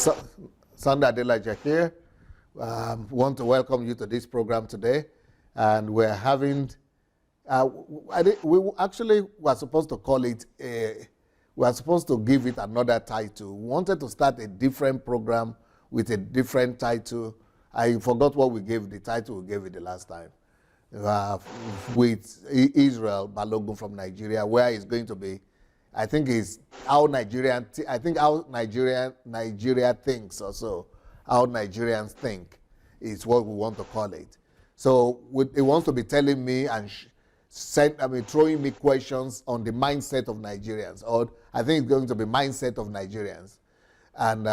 So, Sunday Adelaja here. Want to welcome you to this program today, and we're having. We actually were supposed to call it. We were supposed to give it another title. We wanted to start a different program with a different title. I forgot what we gave the title. We gave it the last time. With Israel Balogun from Nigeria, where it's going to be. I think it's how Nigerian. I think how Nigeria thinks, or so how Nigerians think is what we want to call it. So it wants to be telling me and throwing me questions on the mindset of Nigerians, or I think it's going to be mindset of Nigerians, and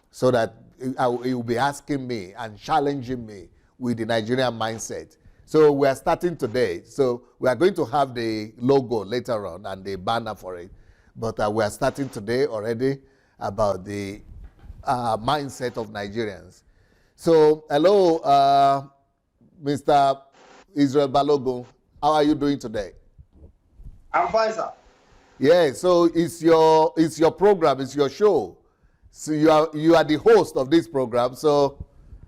so that it will be asking me and challenging me with the Nigerian mindset. So we are starting today. So we are going to have the logo later on and the banner for it. But we are starting today already about the mindset of Nigerians. So hello, Mr. Israel Balogun. How are you doing today? I'm fine, sir. Yeah, so it's your program, it's your show. So you are the host of this program. So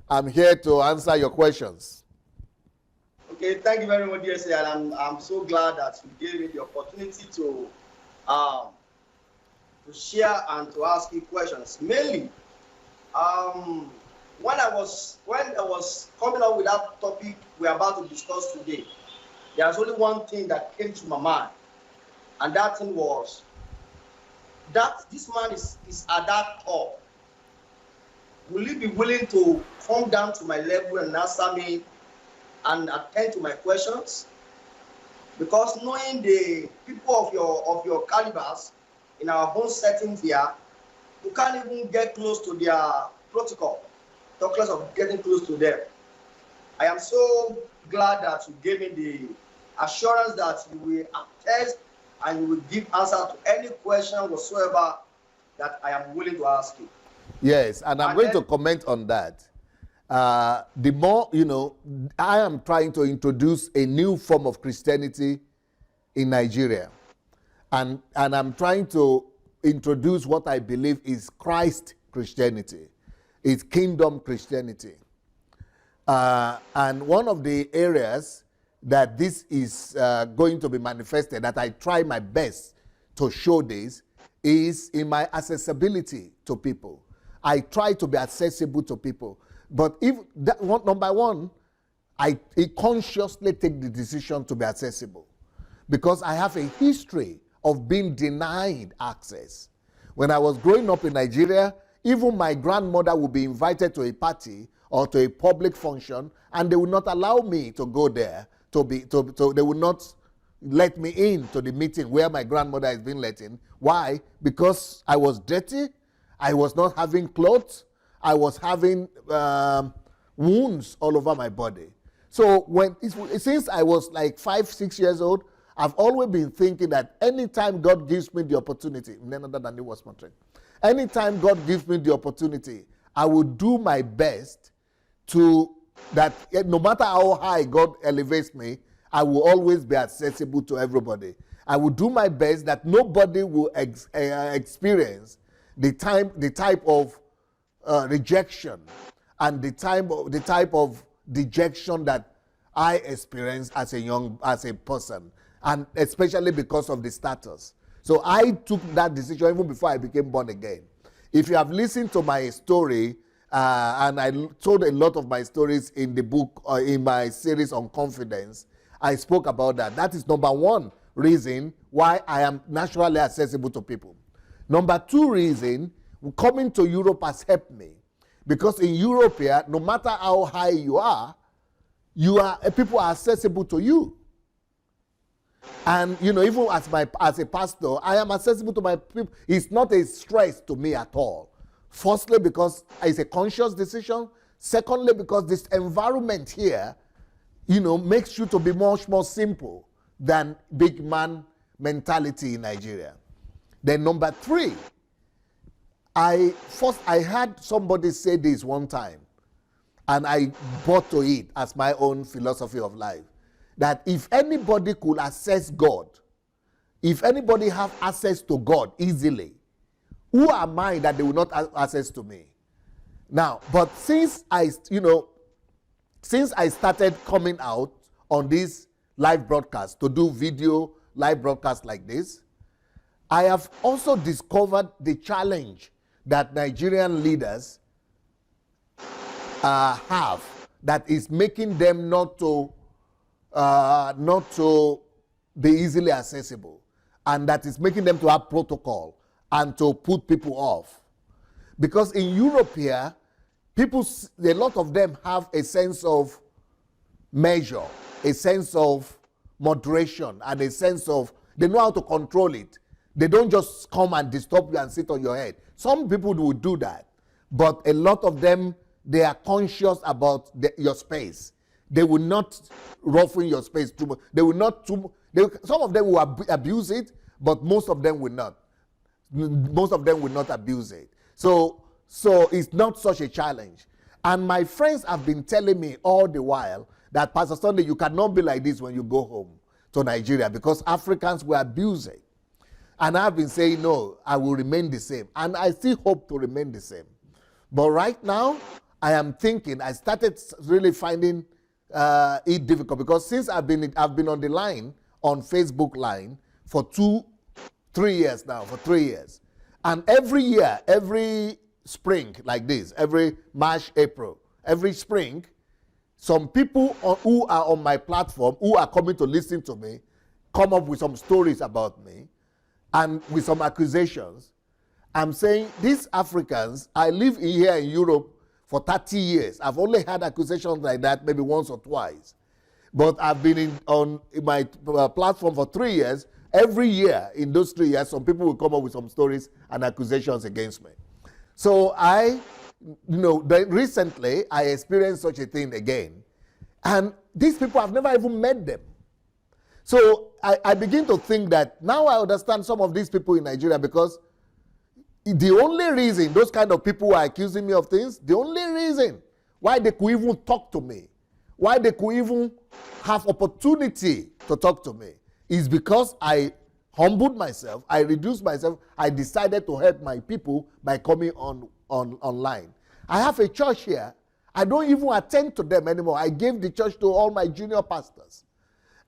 I'm here to answer your questions. Okay, thank you very much, dear sir. And I'm so glad that you gave me the opportunity to share and to ask you questions. Mainly, when I was coming up with that topic we're about to discuss today, there's only one thing that came to my mind, and that thing was that this man is at that top. Will he be willing to come down to my level and answer me and attend to my questions? Because knowing the people of your calibers in our own settings here, you can't even get close to their protocol, talk less of getting close to them. I am so glad that you gave me the assurance that you will attest and you will give answer to any question whatsoever that I am willing to ask you. Yes, and I'm going to comment on that. The more, I am trying to introduce a new form of Christianity in Nigeria. And I'm trying to introduce what I believe is Christ Christianity. It's kingdom Christianity. And one of the areas that this is going to be manifested, that I try my best to show this, is in my accessibility to people. I try to be accessible to people. But if that one, number one, I consciously take the decision to be accessible because I have a history of being denied access. When I was growing up in Nigeria, even my grandmother would be invited to a party or to a public function, and they would not allow me to go there. They would not let me in to the meeting where my grandmother is being let in. Why? Because I was dirty, I was not having clothes, I was having wounds all over my body. So since I was like 5, 6 years old, I've always been thinking that anytime God gives me the opportunity, anytime God gives me the opportunity, I will do my best to that. No matter how high God elevates me, I will always be accessible to everybody. I will do my best that nobody will experience the type of rejection and the type of dejection that I experienced as a person, and especially because of the status. So I took that decision even before I became born again. If you have listened to my story, and I told a lot of my stories in the book, in my series on confidence, I spoke about that. That is number one reason why I am naturally accessible to people. Number two reason, coming to Europe has helped me. Because in Europe here, no matter how high you are, people are accessible to you. And even as a pastor, I am accessible to my people. It's not a stress to me at all. Firstly, because it's a conscious decision. Secondly, because this environment here, makes you to be much more simple than big man mentality in Nigeria. Then number three, I had somebody say this one time, and I bought to it as my own philosophy of life, that if anybody could access God, if anybody have access to God easily, Who am I that they will not have access to me? Now, but since I started coming out on these live broadcasts to do video live broadcasts like this, I have also discovered the challenge that Nigerian leaders have that is making them not to be easily accessible, and that is making them to have protocol and to put people off. Because in Europe here, a lot of them have a sense of measure, a sense of moderation, and a sense of, they know how to control it. They don't just come and disturb you and sit on your head. Some people will do that, but a lot of them, they are conscious about your space. They will not roughen your space too much. They will not some of them will abuse it, but most of them will not. Most of them will not abuse it. So it's not such a challenge. And my friends have been telling me all the while that, Pastor Sunday, you cannot be like this when you go home to Nigeria, because Africans will abuse it. And I've been saying, no, I will remain the same. And I still hope to remain the same. But right now, I am thinking, I started really finding it difficult, because since I've been on the line, on Facebook line, for 3 years now, for 3 years. And every year, every spring like this, every March, April, every spring, some people who are on my platform, who are coming to listen to me, come up with some stories about me and with some accusations. I'm saying, these Africans, I live here in Europe for 30 years. I've only had accusations like that maybe once or twice. But I've been on my platform for 3 years. Every year, in those 3 years, some people will come up with some stories and accusations against me. So recently, I experienced such a thing again. And these people, I've never even met them. So I begin to think that now I understand some of these people in Nigeria, because the only reason those kind of people are accusing me of things, the only reason why they could even talk to me, why they could even have opportunity to talk to me, is because I humbled myself, I reduced myself, I decided to help my people by coming online. I have a church here. I don't even attend to them anymore. I gave the church to all my junior pastors.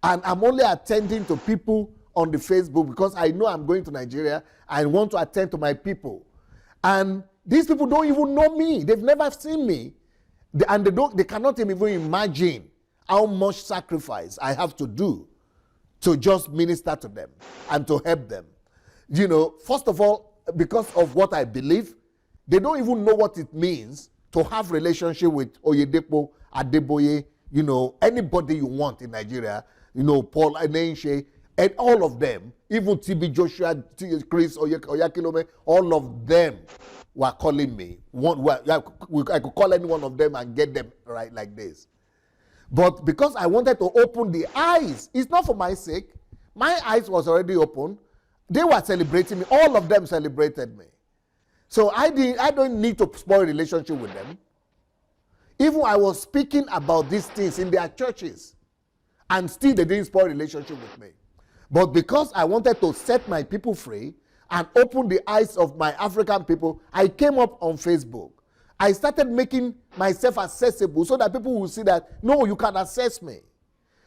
And I'm only attending to people on the Facebook, because I know I'm going to Nigeria. I want to attend to my people. And these people don't even know me. They've never seen me. They cannot even imagine how much sacrifice I have to do to just minister to them and to help them. First of all, because of what I believe, they don't even know what it means to have relationship with Oyedepo, Adeboye, anybody you want in Nigeria, Paul Enenche, and all of them, even TB Joshua, Chris Oyakilome, all of them were calling me. I could call any one of them and get them right like this. But because I wanted to open the eyes, it's not for my sake. My eyes was already open. They were celebrating me. All of them celebrated me. So I don't need to spoil relationship with them. Even I was speaking about these things in their churches, and still they didn't spoil relationship with me. But because I wanted to set my people free and open the eyes of my African people, I came up on Facebook. I started making myself accessible so that people will see that, no, you can access me.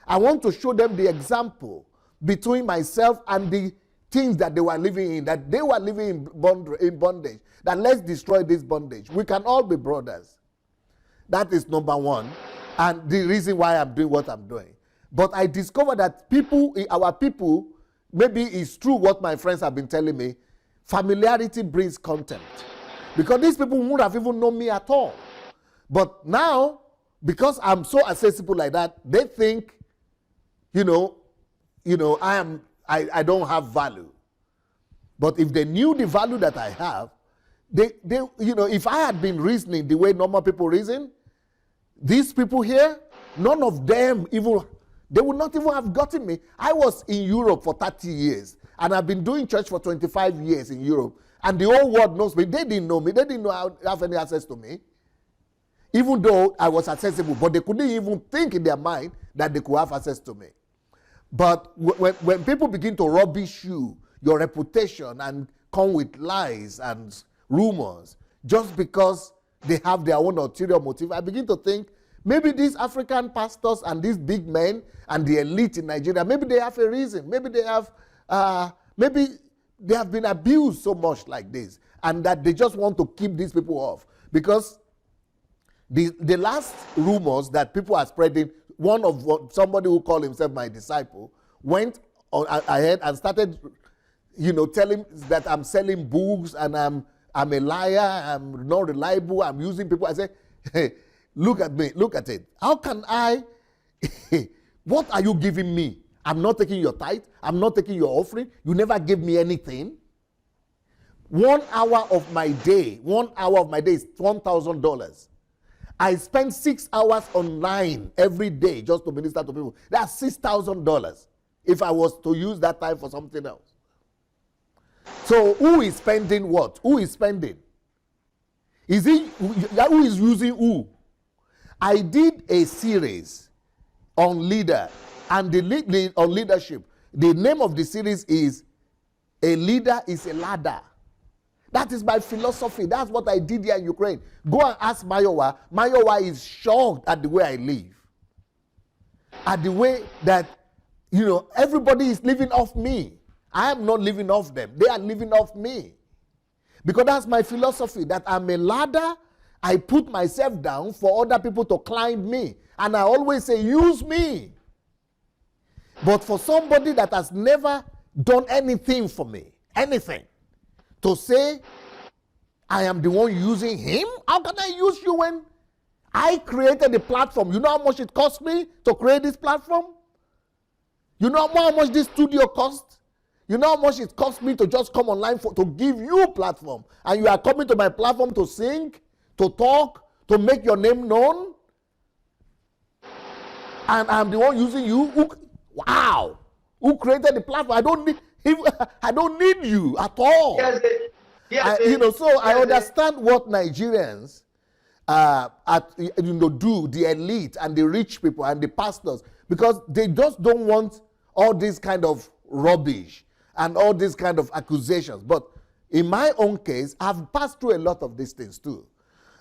I want to show them the example between myself and the things that they were living in, that they were living in bondage, that let's destroy this bondage. We can all be brothers. That is number one, and the reason why I'm doing what I'm doing. But I discovered that our people, maybe it's true what my friends have been telling me, familiarity brings contempt. Because these people wouldn't have even known me at all. But now, because I'm so accessible like that, they think, I don't have value. But if they knew the value that I have, if I had been reasoning the way normal people reason, these people here, none of them they would not even have gotten me. I was in Europe for 30 years, and I've been doing church for 25 years in Europe. And the whole world knows me. They didn't know me. They didn't have any access to me. Even though I was accessible, but they couldn't even think in their mind that they could have access to me. But when people begin to rubbish you, your reputation, and come with lies and rumors just because they have their own ulterior motive, I begin to think maybe these African pastors and these big men and the elite in Nigeria, maybe they have a reason. Maybe they have been abused so much like this, and that they just want to keep these people off. Because the last rumors that people are spreading, somebody who called himself my disciple went ahead and started, telling that I'm selling books and I'm a liar, I'm not reliable, I'm using people. I say, hey, look at me, look at it. How can I, what are you giving me? I'm not taking your tithe, I'm not taking your offering, you never gave me anything. 1 hour of my day is $1,000. I spend 6 hours online every day just to minister to people. That's $6,000 if I was to use that time for something else. So who is spending what? Who is spending? Who is using who? I did a series on leader and on leadership. The name of the series is A Leader is a Ladder. That is my philosophy. That's what I did here in Ukraine. Go and ask Mayowa. Mayowa is shocked at the way I live. At the way that, everybody is living off me. I am not living off them. They are living off me. Because that's my philosophy, that I'm a ladder. I put myself down for other people to climb me. And I always say, use me. But for somebody that has never done anything for me, anything, to say, I am the one using him? How can I use you when I created the platform? You know how much it cost me to create this platform? You know how much this studio cost? You know how much it cost me to just come online to give you a platform? And you are coming to my platform to sing, to talk, to make your name known? And I'm the one using you? Wow! Who created the platform? I don't need you at all. I understand what Nigerians do, the elite and the rich people and the pastors, because they just don't want all this kind of rubbish and all these kind of accusations. But in my own case, I've passed through a lot of these things too.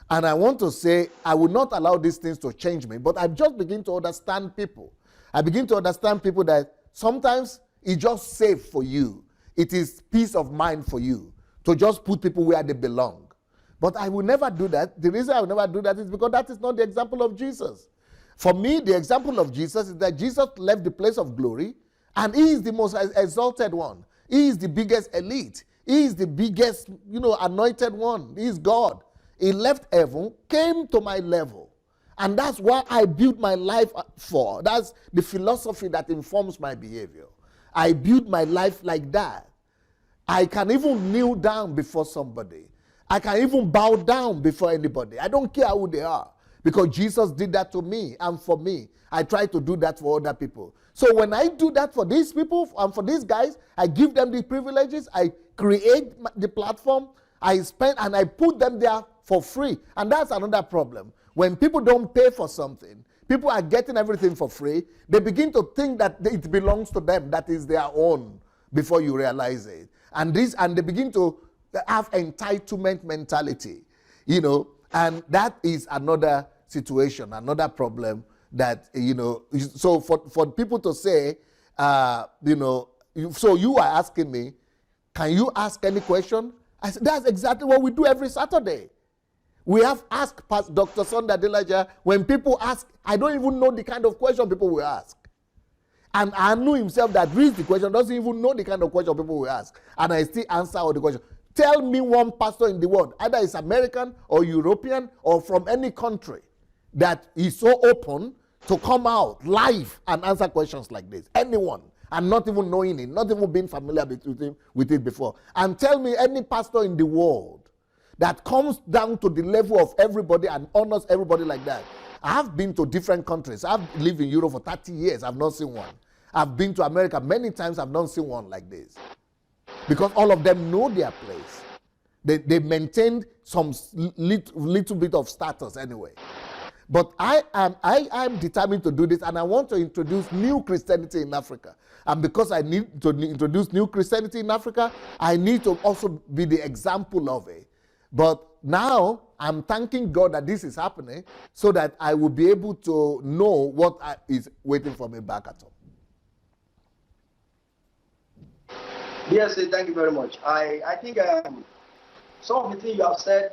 And I want to say, I will not allow these things to change me, but I just begin to understand people. I begin to understand people that sometimes it's just safe for you. It is peace of mind for you to just put people where they belong. But I will never do that. The reason I will never do that is because that is not the example of Jesus. For me, the example of Jesus is that Jesus left the place of glory, and he is the most exalted one. He is the biggest elite. He is the biggest, anointed one. He is God. He left heaven, came to my level. And that's what I built my life for. That's the philosophy that informs my behavior. I built my life like that. I can even kneel down before somebody. I can even bow down before anybody. I don't care who they are. Because Jesus did that to me and for me. I try to do that for other people. So when I do that for these people and for these guys, I give them the privileges. I create the platform. I spend and I put them there for free. And that's another problem. When people don't pay for something, people are getting everything for free, they begin to think that it belongs to them, that is their own, before you realize it. And they begin to have entitlement mentality, and that is another situation, another problem that, so for people to say, so you are asking me, can you ask any question? I said, that's exactly what we do every Saturday. We have asked Dr. Sunday Adelaja, when people ask, I don't even know the kind of question people will ask. And I knew himself that reads the question, doesn't even know the kind of question people will ask. And I still answer all the questions. Tell me one pastor in the world, either it's American or European or from any country, that is so open to come out live and answer questions like this. Anyone. And not even knowing it, not even being familiar with it before. And tell me any pastor in the world that comes down to the level of everybody and honors everybody like that. I have been to different countries. I've lived in Europe for 30 years. I've not seen one. I've been to America many times. I've not seen one like this. Because all of them know their place. They maintained some little bit of status anyway. But I am determined to do this, and I want to introduce new Christianity in Africa. And because I need to introduce new Christianity in Africa, I need to also be the example of it. But now I'm thanking God that this is happening so that I will be able to know what is waiting for me back at home. Yes, thank you very much. I think some of the things you have said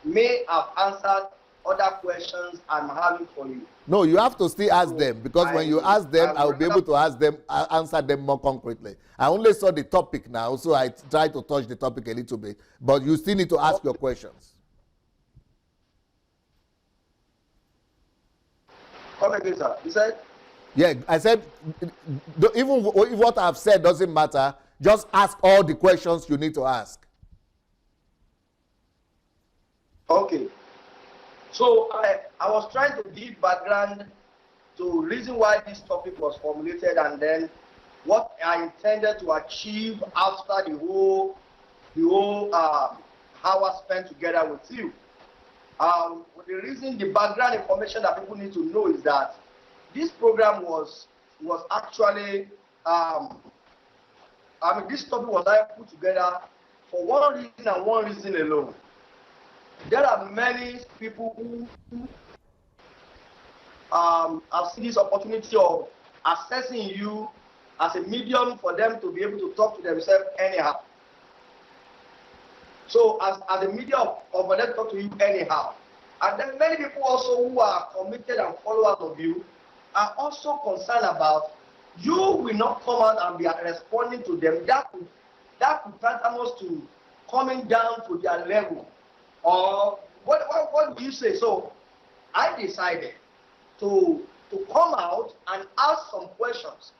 may have answered other questions I'm having for you. No, you have to still ask them, because when you ask them, I will be able to answer them more concretely. I only saw the topic now, so I tried to touch the topic a little bit, but you still need to ask your questions. Come again, sir. You said? Yeah, I said, even if what I've said doesn't matter, just ask all the questions you need to ask. Okay. So I was trying to give background to reason why this topic was formulated, and then what I intended to achieve after the whole hour spent together with you. The reason, the background information that people need to know is that this program was actually, this topic was put together for one reason and one reason alone. There are many people who have seen this opportunity of accessing you as a medium for them to be able to talk to themselves anyhow. So as a medium of them to talk to you anyhow. And then many people also who are committed and followers of you are also concerned about you will not come out and be responding to them. That could tantamount to coming down to their level. Or what do you say? So I decided to come out and ask some questions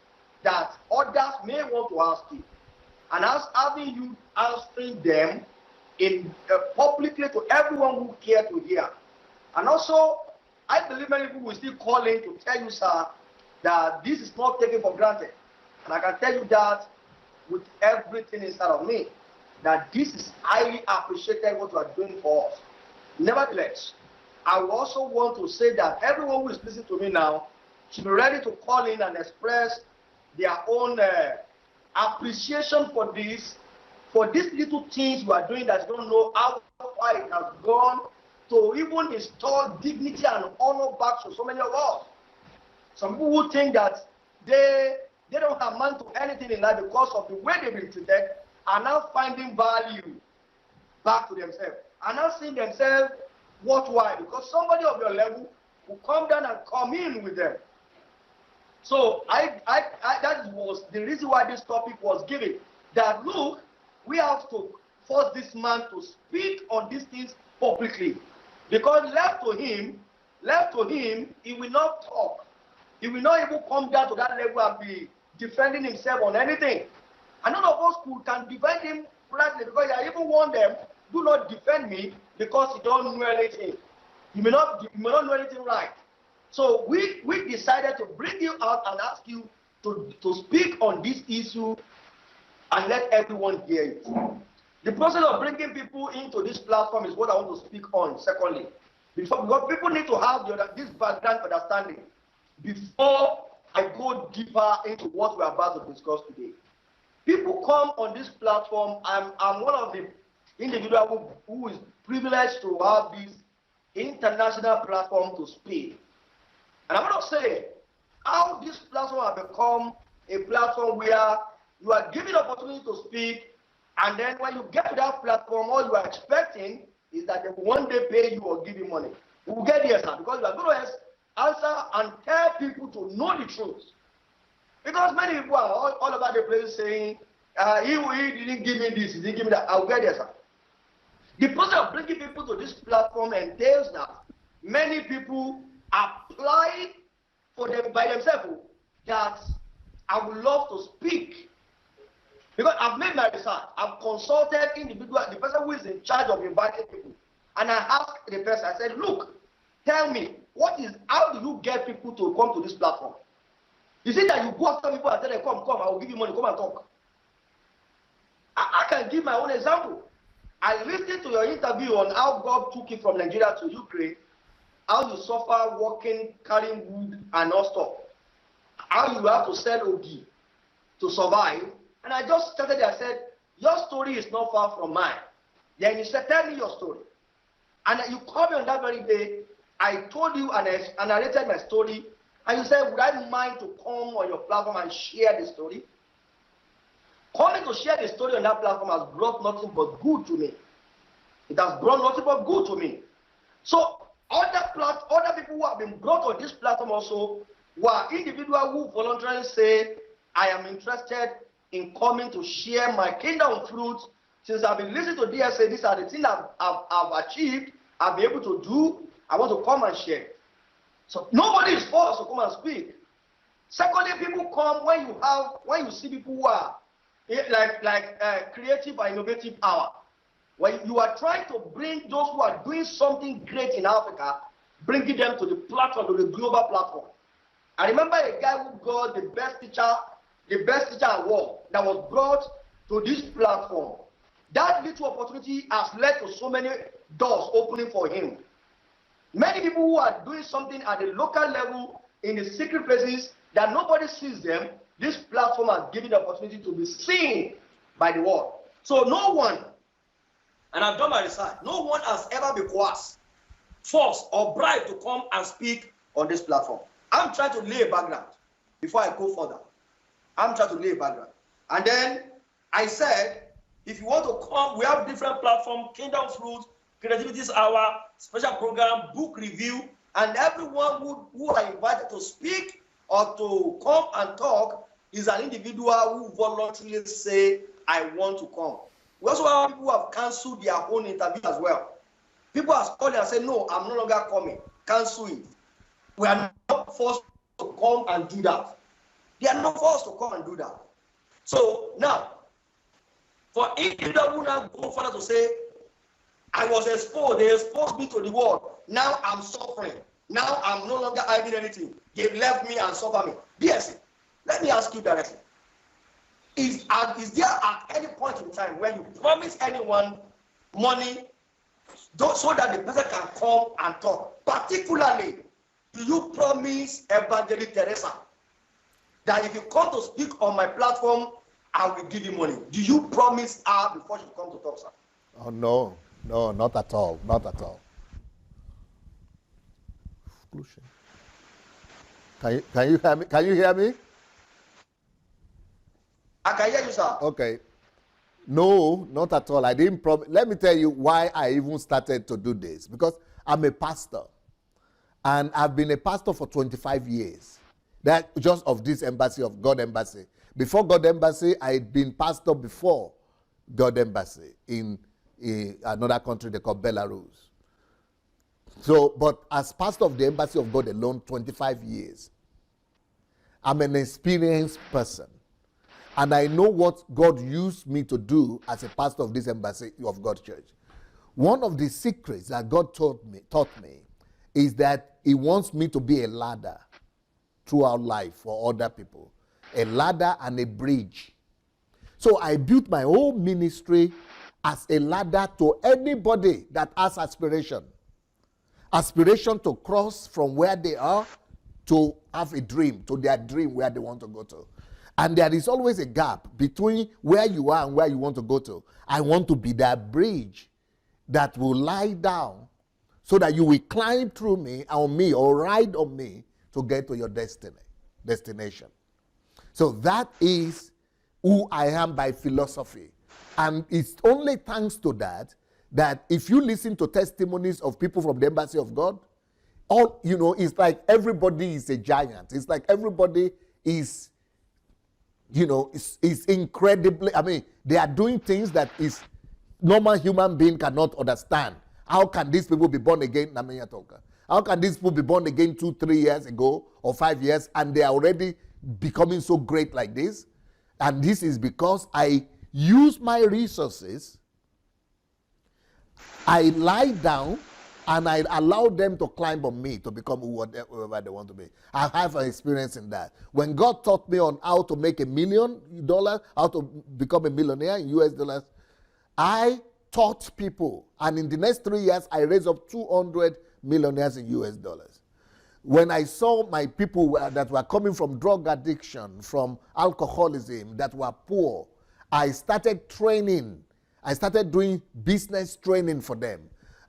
that others may want to ask you, and having you answering them in publicly to everyone who cares to hear. And also, I believe many people will still call in to tell you, sir, that this is not taken for granted. And I can tell you that with everything inside of me, that this is highly appreciated what you are doing for us. Nevertheless, I also want to say that everyone who is listening to me now should be ready to call in and express their own appreciation for these little things you are doing that you don't know how far it has gone to even install dignity and honor back to so many of us. Some people who think that they don't amount to anything in life because of the way they've been treated are now finding value back to themselves, are now seeing themselves worthwhile because somebody of your level will come down and come in with them. So that was the reason why this topic was given. That look, we have to force this man to speak on these things publicly, because left to him, he will not talk. He will not even come down to that level and be defending himself on anything. And none of us can defend him rightly, because I even warn them, do not defend me because you don't know anything. You may not know anything right. So we decided to bring you out and ask you to speak on this issue and let everyone hear it. The process of bringing people into this platform is what I want to speak on. Secondly, because people need to have this background understanding before I go deeper into what we're about to discuss today. People come on this platform. I'm one of the individuals who is privileged to have this international platform to speak. And I want to say how this platform has become a platform where you are given opportunity to speak, and then when you get to that platform, all you are expecting is that they will one day pay you or give you money. We will get there, sir, because you are going to answer and tell people to know the truth. Because many people are all over the place saying, he didn't give me this, he didn't give me that. I will get there, sir. The process of bringing people to this platform entails that many people apply for them by themselves that I would love to speak. Because I've made my research, I've consulted the person who is in charge of inviting people. And I asked the person, I said, look, tell me, how do you get people to come to this platform? You see that you go after people and tell them, come, I will give you money, come and talk. I can give my own example. I listened to your interview on how God took you from Nigeria to Ukraine, how you suffer working, carrying wood and all stuff, how you have to sell OG. to survive. And I just started there. I said, your story is not far from mine. Then you said, tell me your story. And you called me on that very day. I told you and I narrated my story. And you said, would I mind to come on your platform and share the story? Coming to share the story on that platform has brought nothing but good to me. It has brought nothing but good to me. So other people who have been brought on this platform also were individuals who voluntarily say, I am interested in coming to share my kingdom fruits. Since I've been listening to DSA, these are the things I've achieved, I've been able to do. I want to come and share. So nobody is forced to come and speak. Secondly, people come when you see people who are creative and innovative power. When you are trying to bring those who are doing something great in Africa, bringing them to the platform, to the global platform. I remember a guy who got the best teacher award that was brought to this platform. That little opportunity has led to so many doors opening for him. Many people who are doing something at the local level in the secret places that nobody sees them, this platform has given the opportunity to be seen by the world. So no one, and I've done my research, no one has ever been coerced, forced, or bribed to come and speak on this platform. I'm trying to lay a background before I go further. I'm trying to lay a background. And then I said, if you want to come, we have different platforms, Kingdom Fruit, Creativity's Hour, special program, book review, and everyone who are invited to speak or to come and talk is an individual who voluntarily say, I want to come. We also have people who have cancelled their own interview as well. People have called and said, no, I'm no longer coming. Cancel it. We are not forced to come and do that. They are not forced to come and do that. So now, for individuals who now go further to say, I was exposed, they exposed me to the world. Now I'm suffering. Now I'm no longer hiding anything. They've left me and suffer me. Yes, let me ask you directly. Is there at any point in time when you promise anyone money so that the person can come and talk? Particularly, do you promise Evangelist Teresa that if you come to speak on my platform, I will give you money? Do you promise her before she comes to talk, sir? Oh, no. No, not at all. Not at all. Can you hear me? Can you hear me? I can hear you, sir. Okay. No, not at all. I didn't promise. Let me tell you why I even started to do this. Because I'm a pastor. And I've been a pastor for 25 years. That just of this embassy, of God Embassy. Before God Embassy, I had been pastor before God Embassy in another country they call Belarus. So, but as pastor of the Embassy of God alone, 25 years. I'm an experienced person. And I know what God used me to do as a pastor of this Embassy of God Church. One of the secrets that God taught me is that He wants me to be a ladder throughout life for other people. A ladder and a bridge. So I built my whole ministry as a ladder to anybody that has aspiration. Aspiration to cross from where they are to have a dream, to their dream where they want to go to. And there is always a gap between where you are and where you want to go to. I want to be that bridge that will lie down so that you will climb through me, on me, or ride on me to get to your destination. So that is who I am by philosophy. And it's only thanks to that if you listen to testimonies of people from the Embassy of God, it's like everybody is a giant. It's like everybody is, is incredibly, they are doing things that is normal human being cannot understand. How can these people be born again? How can these people be born again 2-3 years ago or 5 years and they are already becoming so great like this? And this is because I use my resources, I lie down, and I allow them to climb on me to become whoever they want to be. I have an experience in that. When God taught me on how to make $1 million, how to become a millionaire in US dollars, I taught people. And in the next 3 years, I raised up 200 millionaires in US dollars. when I saw my people that were coming from drug addiction, from alcoholism, that were poor, I started training. I started doing business training for them.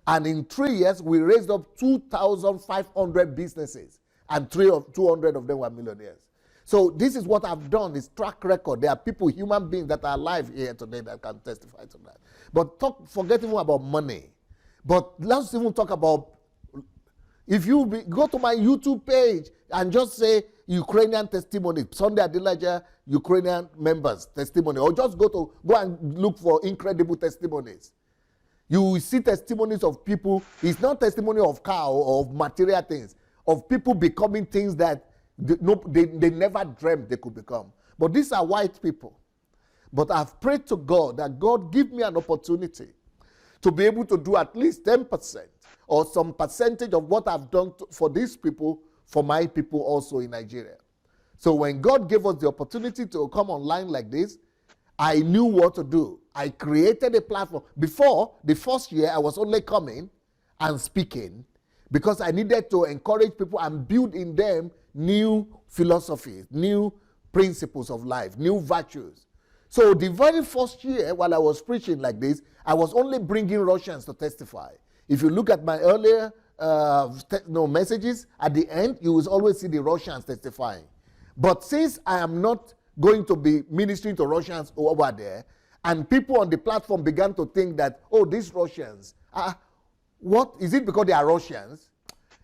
And in 3 years, we raised up 2,500 businesses, and 200 of them were millionaires. So this is what I've done, is track record. There are people, human beings that are alive here today that can testify to that. But forget even about money. But let's even talk about, if you go to my YouTube page and just say Ukrainian testimony, Sunday Adelaja, Ukrainian members testimony, or just go and look for incredible testimonies. You will see testimonies of people. It's not testimony of car or of material things, of people becoming things that they never dreamt they could become. But these are white people. But I've prayed to God that God give me an opportunity to be able to do at least 10% or some percentage of what I've done for these people, for my people also in Nigeria. So when God gave us the opportunity to come online like this, I knew what to do. I created a platform. Before, the first year, I was only coming and speaking because I needed to encourage people and build in them new philosophies, new principles of life, new virtues. So the very first year, while I was preaching like this, I was only bringing Russians to testify. If you look at my earlier messages, at the end, you will always see the Russians testifying. But since I am not going to be ministering to Russians over there, and people on the platform began to think that, oh, these Russians, what, is it because they are Russians?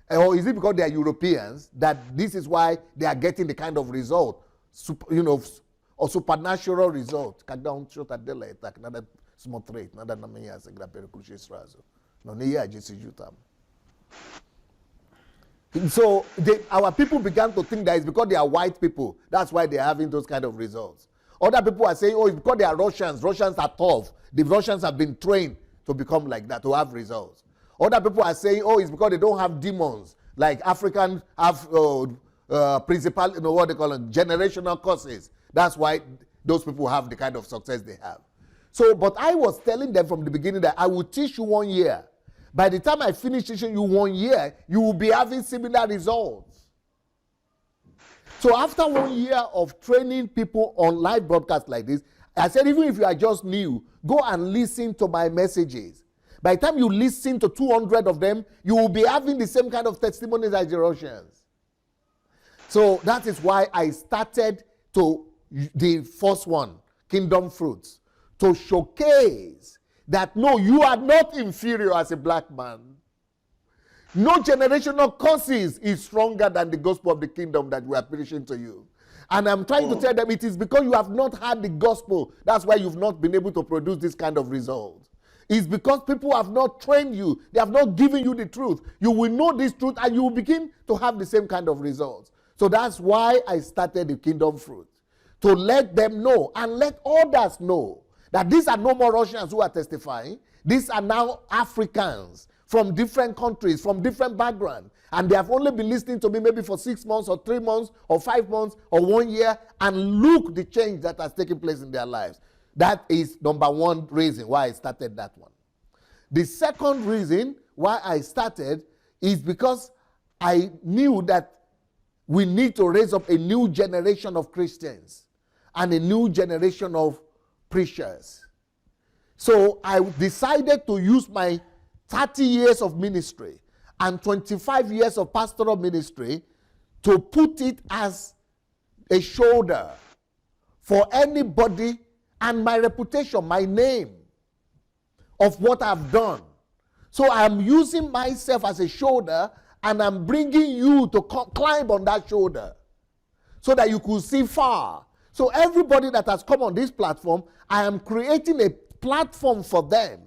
Or is it because they are Europeans that this is why they are getting the kind of result, or supernatural result? So our people began to think that it's because they are white people. That's why they're having those kind of results. Other people are saying, oh, it's because they are Russians. Russians are tough. The Russians have been trained to become like that, to have results. Other people are saying, oh, it's because they don't have demons. Like Africans have principal, what they call it, generational curses. That's why those people have the kind of success they have. So, but I was telling them from the beginning that I will teach you 1 year. By the time I finish teaching you 1 year, you will be having similar results. So after 1 year of training people on live broadcasts like this, I said, even if you are just new, go and listen to my messages. By the time you listen to 200 of them, you will be having the same kind of testimonies as the Russians. So that is why I started to the first one, Kingdom Fruits, to showcase that no, you are not inferior as a black man. No generational curses is stronger than the gospel of the kingdom that we are preaching to you. And I'm trying to tell them it is because you have not had the gospel. That's why you've not been able to produce this kind of result. It's because people have not trained you. They have not given you the truth. You will know this truth and you will begin to have the same kind of results. So that's why I started the Kingdom Fruit. To let them know and let others know that these are no more Russians who are testifying. These are now Africans from different countries, from different backgrounds. And they have only been listening to me maybe for 6 months or 3 months or 5 months or 1 year, and look the change that has taken place in their lives. That is number one reason why I started that one. The second reason why I started is because I knew that we need to raise up a new generation of Christians and a new generation of preachers. So I decided to use my 30 years of ministry and 25 years of pastoral ministry to put it as a shoulder for anybody, and my reputation, my name of what I've done. So I'm using myself as a shoulder, and I'm bringing you to climb on that shoulder so that you could see far. So everybody that has come on this platform, I am creating a platform for them.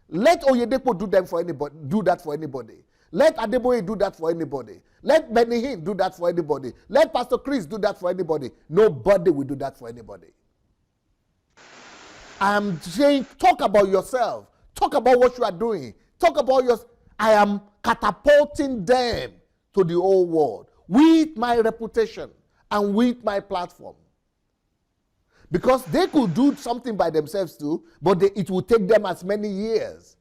Let Oyedepo do that for anybody. Let Adeboye do that for anybody. Let Benihin do that for anybody. Let Pastor Chris do that for anybody. Nobody will do that for anybody. I'm saying, talk about yourself. Talk about what you are doing. Talk about your... I am catapulting them to the whole world with my reputation and with my platform. Because they could do something by themselves too, but it will take them as many years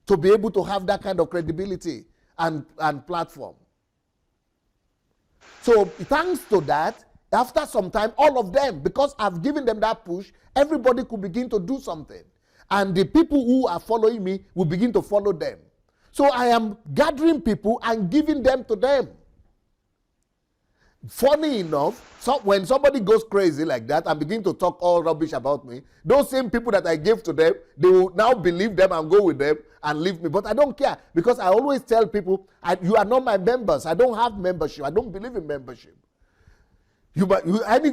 to be able to have that kind of credibility and platform. So thanks to that, after some time, all of them, because I've given them that push, everybody could begin to do something. And the people who are following me will begin to follow them. So I am gathering people and giving them to them. Funny enough, so when somebody goes crazy like that and begin to talk all rubbish about me, those same people that I gave to them, they will now believe them and go with them and leave me. But I don't care, because I always tell people, you are not my members. I don't have membership. I don't believe in membership. You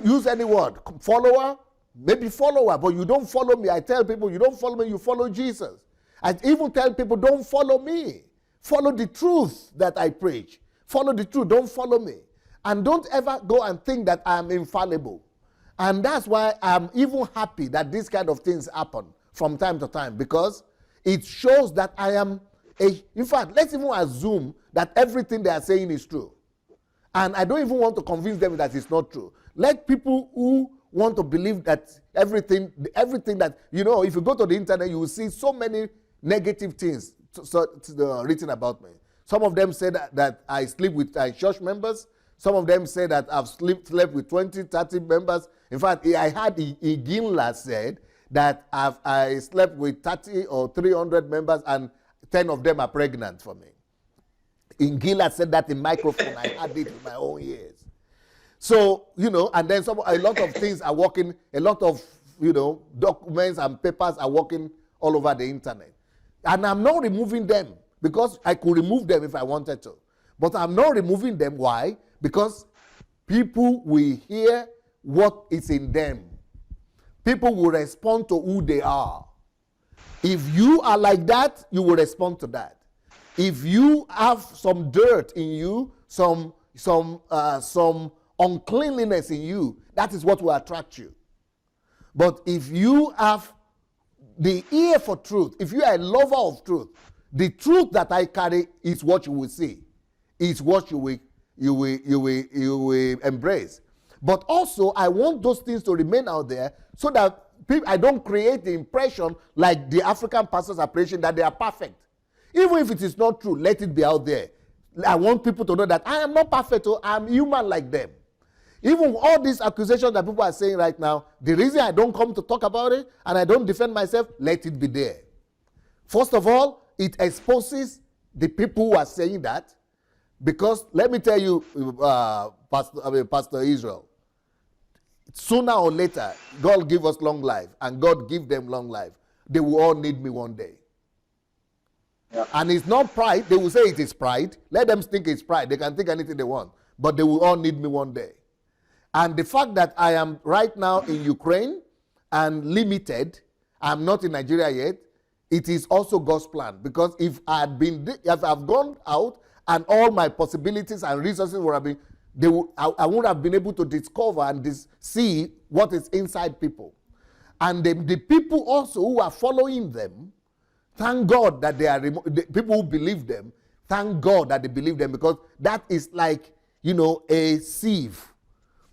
use any word, follower, maybe follower, but you don't follow me. I tell people, you don't follow me, you follow Jesus. I even tell people, don't follow me. Follow the truth that I preach. Follow the truth, don't follow me. And don't ever go and think that I'm infallible. And that's why I'm even happy that these kind of things happen from time to time, because it shows that I am in fact, let's even assume that everything they are saying is true. And I don't even want to convince them that it's not true. Let people who want to believe that everything that, if you go to the internet, you will see so many negative things written about me. Some of them say that I sleep with church members. Some of them say that I've slept with 20, 30 members. In fact, I had Iginla said that I slept with 30 or 300 members and 10 of them are pregnant for me. Iginla said that in microphone. I had it in my own ears. So, and then a lot of things are working, a lot of, documents and papers are working all over the internet. And I'm not removing them, because I could remove them if I wanted to. But I'm not removing them. Why? Because people will hear what is in them. People will respond to who they are. If you are like that, you will respond to that. If you have some dirt in you, some uncleanliness in you, that is what will attract you. But if you have the ear for truth, if you are a lover of truth, the truth that I carry is what you will see, is what you will embrace. But also, I want those things to remain out there so that I don't create the impression like the African pastors are preaching that they are perfect. Even if it is not true, let it be out there. I want people to know that I am not perfect, I'm human like them. Even all these accusations that people are saying right now, the reason I don't come to talk about it and I don't defend myself, let it be there. First of all, it exposes the people who are saying that, because let me tell you, Pastor Israel, sooner or later, God give us long life and God give them long life. They will all need me one day. Yeah. And it's not pride. They will say it is pride. Let them think it's pride. They can think anything they want. But they will all need me one day. And the fact that I am right now in Ukraine and limited, I'm not in Nigeria yet, it is also God's plan. Because if I've gone out and all my possibilities and resources would have been, I wouldn't have been able to discover and see what is inside people. And the people also who are following them, thank God that they are the people who believe them. Thank God that they believe them, because that is like, a sieve.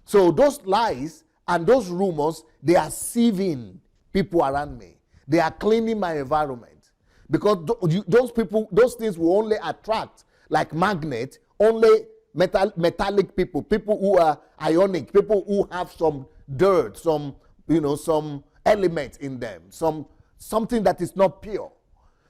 So those lies and those rumors, they are sieving people around me. They are cleaning my environment, because those things will only attract, like magnet, only metallic people who are ionic, people who have some dirt, some element in them, something that is not pure.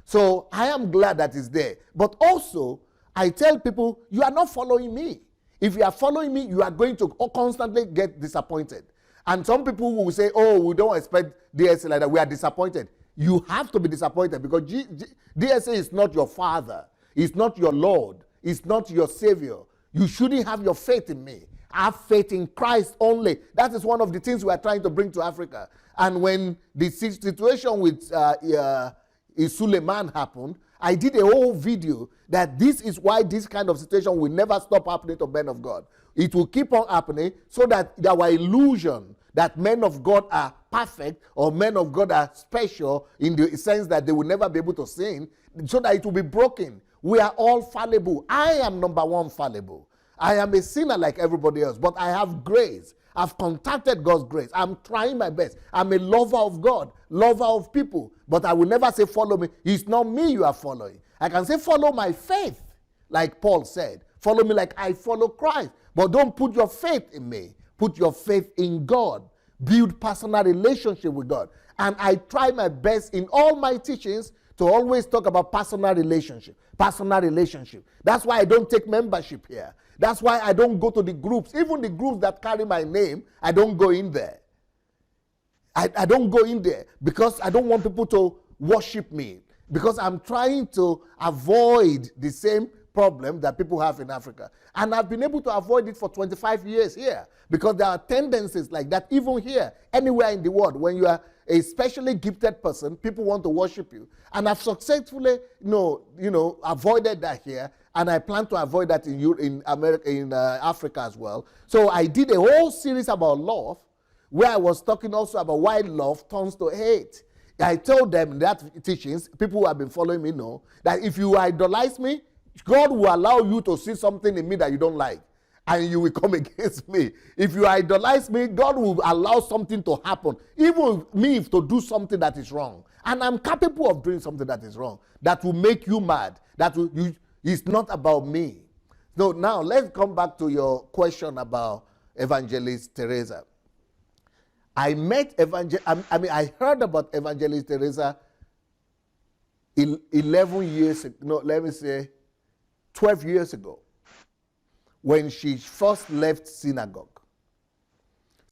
So I am glad that it's there. But also, I tell people, you are not following me. If you are following me, you are going to constantly get disappointed. And some people will say, oh, we don't expect DSA like that. We are disappointed. You have to be disappointed, because DSA is not your father. It's not your Lord. It's not your Savior. You shouldn't have your faith in me. Have faith in Christ only. That is one of the things we are trying to bring to Africa. And when the situation with Suleiman happened, I did a whole video that this is why this kind of situation will never stop happening to men of God. It will keep on happening, so that our illusion that men of God are perfect or men of God are special in the sense that they will never be able to sin, so that it will be broken. We are all fallible. I am number one fallible. I am a sinner like everybody else, but I have grace. I've contacted God's grace. I'm trying my best. I'm a lover of God, lover of people. But I will never say, follow me. It's not me you are following. I can say, follow my faith, like Paul said. Follow me like I follow Christ. But don't put your faith in me. Put your faith in God. Build personal relationship with God. And I try my best in all my teachings to always talk about personal relationship. Personal relationship. That's why I don't take membership here. That's why I don't go to the groups. Even the groups that carry my name, I don't go in there. I don't go in there because I don't want people to worship me. Because I'm trying to avoid the same problem that people have in Africa. And I've been able to avoid it for 25 years here. Because there are tendencies like that even here, anywhere in the world. When you are a specially gifted person, people want to worship you. And I've successfully, avoided that here. And I plan to avoid that in America, in Africa as well. So I did a whole series about love, where I was talking also about why love turns to hate. I told them in that teachings, people who have been following me know, that if you idolize me, God will allow you to see something in me that you don't like, and you will come against me. If you idolize me, God will allow something to happen, even me to do something that is wrong. And I'm capable of doing something that is wrong, that will make you mad. It's not about me. So now let's come back to your question about Evangelist Teresa. I heard about Evangelist Teresa 11 years ago, no, let me say 12 years ago, when she first left synagogue.